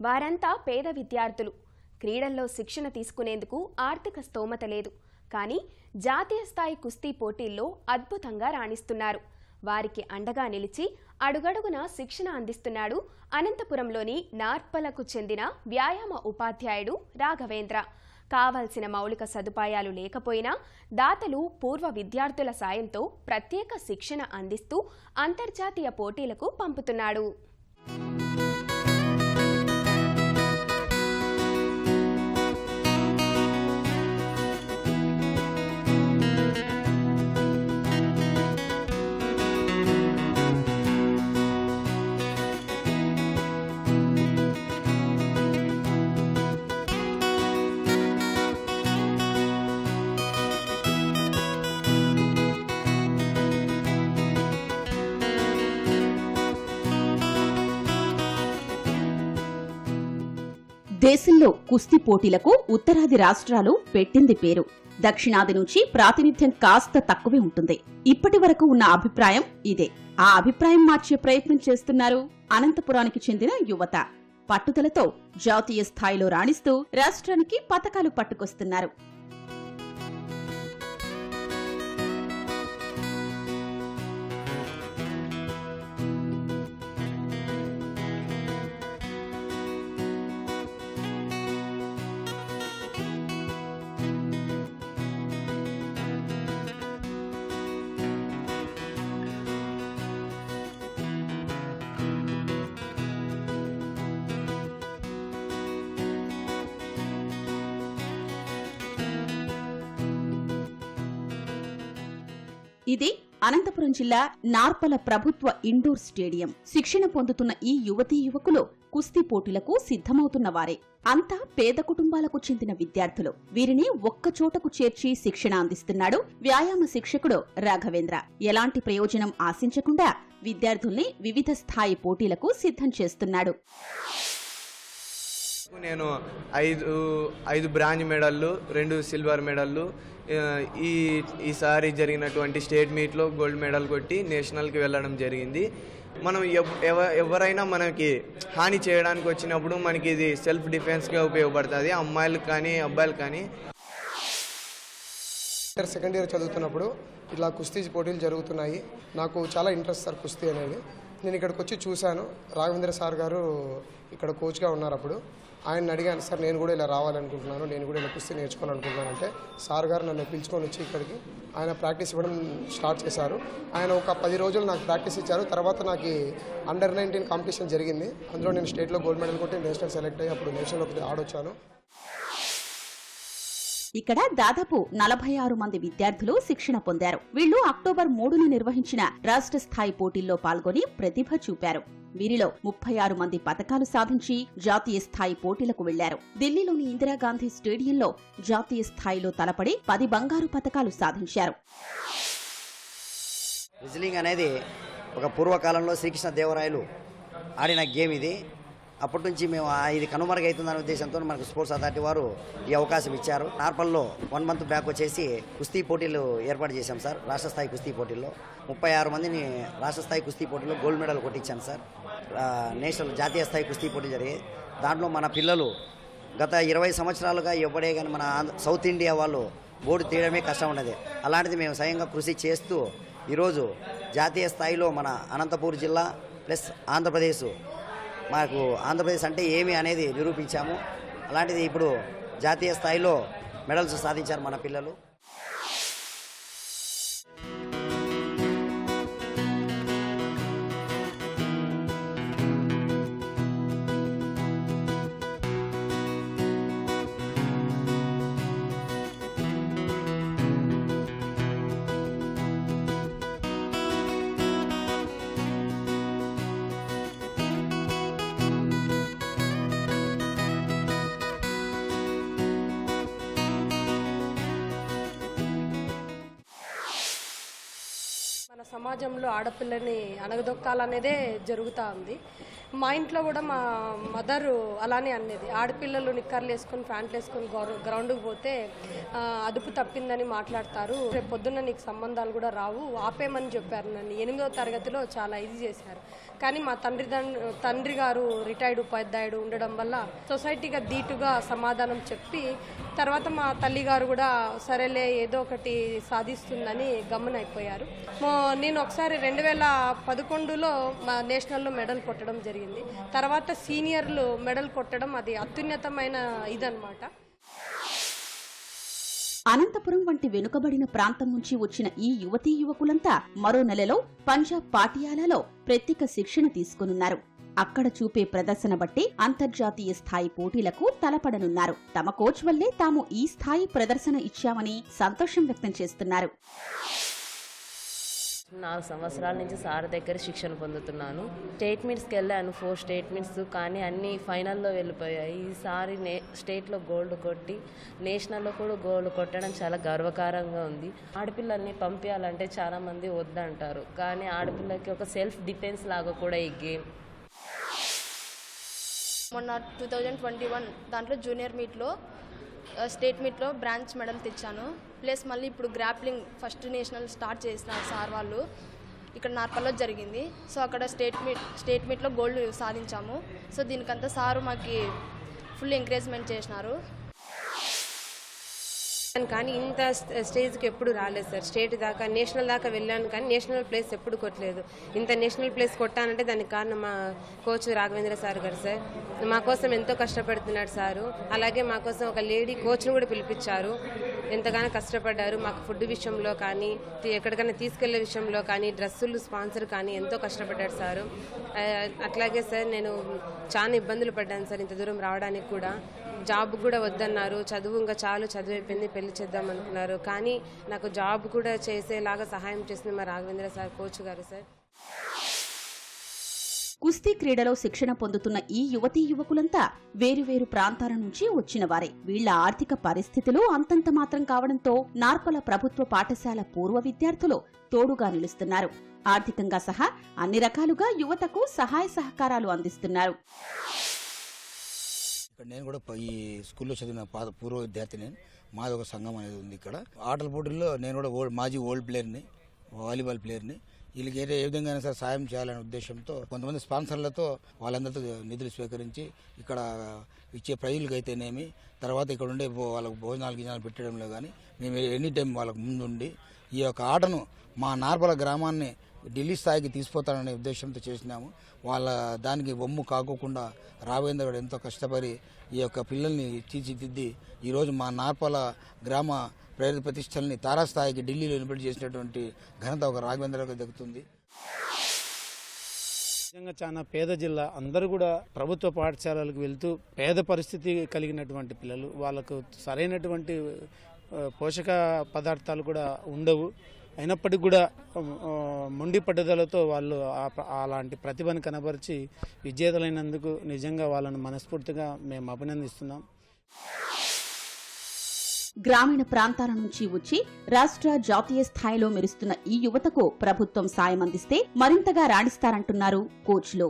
వారంతా పేద విద్యార్థులు. క్రీడల్లో శిక్షణ తీసుకునేందుకు ఆర్థిక స్తోమత లేదు. కానీ జాతీయ స్థాయి కుస్తీ పోటీల్లో అద్భుతంగా రాణిస్తున్నారు. వారికి అండగా నిలిచి అడుగడుగున శిక్షణ అందిస్తున్నాడు అనంతపురంలోని నార్పలకు చెందిన వ్యాయామ ఉపాధ్యాయుడు రాఘవేంద్ర. కావాల్సిన మౌలిక సదుపాయాలు లేకపోయినా దాతలు పూర్వ విద్యార్థుల సాయంతో ప్రత్యేక శిక్షణ అందిస్తూ అంతర్జాతీయ పోటీలకు పంపుతున్నాడు. దేశంలో కుస్తీ పోటీలకు ఉత్తరాది రాష్ట్రాలు పెట్టింది పేరు. దక్షిణాది నుంచి ప్రాతినిధ్యం కాస్త తక్కువే ఉంటుంది. ఇప్పటి వరకు ఉన్న అభిప్రాయం ఇదే. ఆ అభిప్రాయం మార్చే ప్రయత్నం చేస్తున్నారు అనంతపురానికి చెందిన యువత. పట్టుదలతో జాతీయ స్థాయిలో రాణిస్తూ రాష్ట్రానికి పతకాలు పట్టుకొస్తున్నారు. ఇది అనంతపురం జిల్లా నార్పల ప్రభుత్వ ఇండోర్ స్టేడియం. శిక్షణ పొందుతున్న ఈ యువతీ యువకులు కుస్తీ పోటీలకు సిద్ధమవుతున్న వారే. అంతా పేద కుటుంబాలకు చెందిన విద్యార్థులు. వీరిని ఒక్కచోటకు చేర్చి శిక్షణ అందిస్తున్నాడు వ్యాయామ శిక్షకుడు రాఘవేంద్ర. ఎలాంటి ప్రయోజనం ఆశించకుండా విద్యార్థుల్ని వివిధ స్థాయి పోటీలకు సిద్ధం చేస్తున్నాడు. నేను 5 బ్రాంజ్ మెడల్లు, 2 సిల్వర్ మెడల్లు, ఈసారి జరిగినటువంటి స్టేట్ మీట్లో గోల్డ్ మెడల్ కొట్టి నేషనల్కి వెళ్ళడం జరిగింది. మనం ఎవరైనా మనకి హాని చేయడానికి వచ్చినప్పుడు మనకి ఇది సెల్ఫ్ డిఫెన్స్గా ఉపయోగపడుతుంది, అమ్మాయిలకు కానీ అబ్బాయిలు కానీ. సెకండ్ ఇయర్ చదువుతున్నప్పుడు ఇట్లా కుస్తీ పోటీలు జరుగుతున్నాయి. నాకు చాలా ఇంట్రెస్ట్ సార్ కుస్తీ అనేది. నేను ఇక్కడికి వచ్చి చూశాను. రాఘవేంద్ర సార్ గారు ఇక్కడ కోచ్గా ఉన్నారు. అప్పుడు ఆయన అడిగాను, సార్ నేను కూడా ఇలా రావాలనుకుంటున్నాను, నేను కూడా ఇలా కుస్తీ నేర్చుకోవాలనుకుంటున్నాను అంటే సార్ గారు నన్ను పిలుచుకొని వచ్చి ఇక్కడికి ఆయన ప్రాక్టీస్ ఇవ్వడం స్టార్ట్ చేశారు. ఆయన ఒక 10 రోజులు నాకు ప్రాక్టీస్ ఇచ్చారు. తర్వాత నాకు అండర్ 19 కాంపిటీషన్ జరిగింది. అందులో నేను స్టేట్లో గోల్డ్ మెడల్ కొట్టి నేషనల్ సెలెక్ట్ అయ్యి అప్పుడు నేషనల్ ఒకటి ఆడొచ్చాను. ఇక్కడ దాదాపు 46 మంది విద్యార్థులు శిక్షణ పొందారు. వీళ్లు అక్టోబర్ 3న నిర్వహించిన రాష్ట్ర స్థాయి పోటీల్లో పాల్గొని ప్రతిభ చూపారు. వీరిలో 36 మంది పతకాలు సాధించి జాతీయ స్థాయి పోటీలకు వెళ్లారు. ఢిల్లీలోని ఇందిరాగాంధీ స్టేడియంలో జాతీయ స్థాయిలో తలపడి 10 బంగారు పతకాలు సాధించారు. రెజ్లింగ్ అనేది ఒక పూర్వకాలంలో శ్రీకృష్ణ దేవరాయలు ఆడిన గేమ్ ఇది. అప్పటి నుంచి మేము ఇది కనుమరుగైతుందనే ఉద్దేశంతో మనకు స్పోర్ట్స్ అథారిటీ వారు ఈ అవకాశం ఇచ్చారు. నార్పల్లో 1 మంత్ బ్యాక్ వచ్చేసి కుస్తీ పోటీలు ఏర్పాటు చేశాం సార్. రాష్ట్ర స్థాయి కుస్తీ పోటీల్లో 36 మందిని రాష్ట్ర స్థాయి కుస్తీ పోటీల్లో గోల్డ్ మెడల్ కొట్టించాను సార్. నేషనల్ జాతీయ స్థాయి కుస్తీ పోటీ జరిగాయి. దాంట్లో మన పిల్లలు గత 20 సంవత్సరాలుగా ఎవడే కానీ మన సౌత్ ఇండియా వాళ్ళు బోర్డు తీయడమే కష్టం ఉండేది. అలాంటిది మేము స్వయంగా కృషి చేస్తూ ఈరోజు జాతీయ స్థాయిలో మన అనంతపూర్ జిల్లా ప్లస్ ఆంధ్రప్రదేశ్, మాకు ఆంధ్రప్రదేశ్ అంటే ఏమి అనేది నిరూపించాము. అలాంటిది ఇప్పుడు జాతీయ స్థాయిలో మెడల్స్ సాధించారు మన పిల్లలు. సమాజంలో ఆడపిల్లని అణగదొక్కాలనేదే జరుగుతూ ఉంది. మా ఇంట్లో కూడా మా మదరు అలానే అనేది, ఆడపిల్లలు నిక్కర్లు వేసుకొని ప్యాంట్లు వేసుకొని గ్రౌండ్కి పోతే అదుపు తప్పిందని మాట్లాడతారు, రేపు పొద్దున్న నీకు సంబంధాలు కూడా రావు, ఆపేమని చెప్పారు. నన్ను 8వ తరగతిలో చాలా ఇది చేశారు. కానీ మా తండ్రి గారు రిటైర్డ్ ఉపాధ్యాయుడు ఉండడం వల్ల సొసైటీగా ధీటుగా సమాధానం చెప్పి తర్వాత మా తల్లి గారు కూడా సరేలే ఏదో ఒకటి సాధిస్తుందని గమనైపోయారు. నేను ఒకసారి 2011లో మా నేషనల్లో మెడల్ కొట్టడం జరిగింది. తర్వాత సీనియర్లు మెడల్ కొట్టడం అది అత్యున్నతమైన ఇదన్నమాట. అనంతపురం వంటి వెనుకబడిన ప్రాంతం నుంచి వచ్చిన ఈ యువతీ యువకులంతా మరో నెలలో పంజాబ్ పాటియాలాలో ప్రత్యేక శిక్షణ తీసుకునున్నారు. అక్కడ చూపే ప్రదర్శన బట్టి అంతర్జాతీయ స్థాయి పోటీలకు తలపడనున్నారు. తమ కోచ్ వల్లే తాము ఈ స్థాయి ప్రదర్శన ఇచ్చామని సంతోషం వ్యక్తం చేస్తున్నారు. 4 సంవత్సరాల నుంచి సార్ దగ్గర శిక్షణ పొందుతున్నాను. స్టేట్ మీట్స్కి వెళ్ళాను, 4 స్టేట్ మీట్స్, కానీ అన్నీ ఫైనల్లో వెళ్ళిపోయాయి. ఈసారి స్టేట్లో గోల్డ్ కొట్టి నేషనల్లో కూడా గోల్డ్ కొట్టడం చాలా గర్వకారంగా ఉంది. ఆడపిల్లల్ని పంపించాలంటే చాలామంది వద్దంటారు, కానీ ఆడపిల్లకి ఒక సెల్ఫ్ డిఫెన్స్ లాగా కూడా ఈ గేమ్. మొన్న 2021 దాంట్లో జూనియర్ మీట్లో స్టేట్ మీట్లో బ్రాంచ్ మెడల్ తెచ్చాను. ప్లస్ మళ్ళీ ఇప్పుడు గ్రాప్లింగ్ ఫస్ట్ నేషనల్ స్టార్ట్ చేసినారు సార్ వాళ్ళు. ఇక్కడ నార్పల్లో జరిగింది. సో అక్కడ స్టేట్ మీట్లో గోల్డ్ సాధించాము. సో దీనికంతా సారు మాకు ఫుల్ ఎంకరేజ్మెంట్ చేసినారు. కానీ ఇంత స్టేజ్కి ఎప్పుడు రాలేదు సార్. స్టేట్ దాకా నేషనల్ దాకా వెళ్ళాను, కానీ నేషనల్ ప్లేస్ ఎప్పుడు కొట్టలేదు. ఇంత నేషనల్ ప్లేస్ కొట్టానంటే దానికి కారణం మా కోచ్ రాఘవేంద్ర సార్ గారు సార్. మా కోసం ఎంతో కష్టపడుతున్నాడు సారు. అలాగే మా కోసం ఒక లేడీ కోచ్ను కూడా పిలిపించారు. ఎంతగానో కష్టపడ్డారు. మాకు ఫుడ్ విషయంలో కానీ, ఎక్కడికైనా తీసుకెళ్లే విషయంలో కానీ, డ్రెస్సులు స్పాన్సర్ కానీ ఎంతో కష్టపడ్డాడు సారు. అట్లాగే సార్ నేను చాలా ఇబ్బందులు పడ్డాను సార్ ఇంత దూరం రావడానికి కూడా. జాబ్ కూడా వద్దన్నారు. చదువు ఇంకా చాలు, చదువు అయిపోయింది, పెళ్లి చేద్దాం అనుకున్నారు. కానీ నాకు జాబ్ కూడా చేసేలాగా సహాయం చేసింది మా రాఘవేంద్ర సార్ కోచ్ గారు సార్. కుస్తీ క్రీడలో శిక్షణ పొందుతున్న ఈ యువతీ యువకులంతా వేరువేరు ప్రాంతాల నుంచి వచ్చినవారే. వీళ్ల ఆర్థిక పరిస్థితులు అంతంత మాత్రం కావడంతో నార్పల ప్రభుత్వ పాఠశాల పూర్వ విద్యార్థులు తోడుగా నిలుస్తున్నారు. ఆర్థికంగా సహా అన్ని రకాలుగా యువతకు సహాయ సహకారాలు అందిస్తున్నారు. నేను కూడా ఈ స్కూల్లో చదివిన పూర్వ విద్యార్థిని. మాది ఒక సంఘం అనేది ఉంది ఇక్కడ. ఆటల పోటీల్లో నేను కూడా మాజీ ఓల్డ్ ప్లేయర్ని, వాలీబాల్ ప్లేయర్ని. వీళ్ళకి ఏ విధంగా సరే సాయం చేయాలనే ఉద్దేశంతో కొంతమంది స్పాన్సర్లతో వాళ్ళందరితో నిధులు స్వీకరించి ఇక్కడ ఇచ్చే ప్రైజులకు అయితేనేమి, తర్వాత ఇక్కడ ఉండే వాళ్ళకు భోజనాలు గిజనాలు పెట్టడంలో కానీ మేము ఎనీ టైం వాళ్ళకు ముందుండి ఈ యొక్క ఆటను మా నార్పల గ్రామాన్ని ఢిల్లీ స్థాయికి తీసుకుపోతాననే ఉద్దేశంతో చేసినాము. వాళ్ళ దానికి బొమ్ము కాకోకుండా రాఘవేంద్ర గారు ఎంతో కష్టపడి ఈ యొక్క పిల్లల్ని తీర్చిదిద్ది ఈరోజు మా నార్పల గ్రామ ప్రేర ప్రతిష్టల్ని తారాస్థాయికి ఢిల్లీలో నిలబడి చేసినటువంటి ఘనత ఒక రాఘవేంద్ర గారికి దక్కుతుంది. నిజంగా చాలా పేద జిల్లా. అందరూ కూడా ప్రభుత్వ పాఠశాలలకు వెళ్తూ పేద పరిస్థితి కలిగినటువంటి పిల్లలు, వాళ్ళకు సరైనటువంటి పోషక పదార్థాలు కూడా ఉండవు. అయినప్పటికీ కూడా మొండి పట్టుదలతో వాళ్ళు అలాంటి ప్రతిభను కనబరిచి విజేతలైనందుకు నిజంగా వాళ్ళను మనస్ఫూర్తిగా మేము అభినందిస్తున్నాం. గ్రామీణ ప్రాంతాల నుంచి వచ్చి రాష్ట్ర జాతీయ స్థాయిలో మెరుస్తున్న ఈ యువతకు ప్రభుత్వం సాయం అందిస్తే మరింతగా రాణిస్తారంటున్నారు కోచ్లు.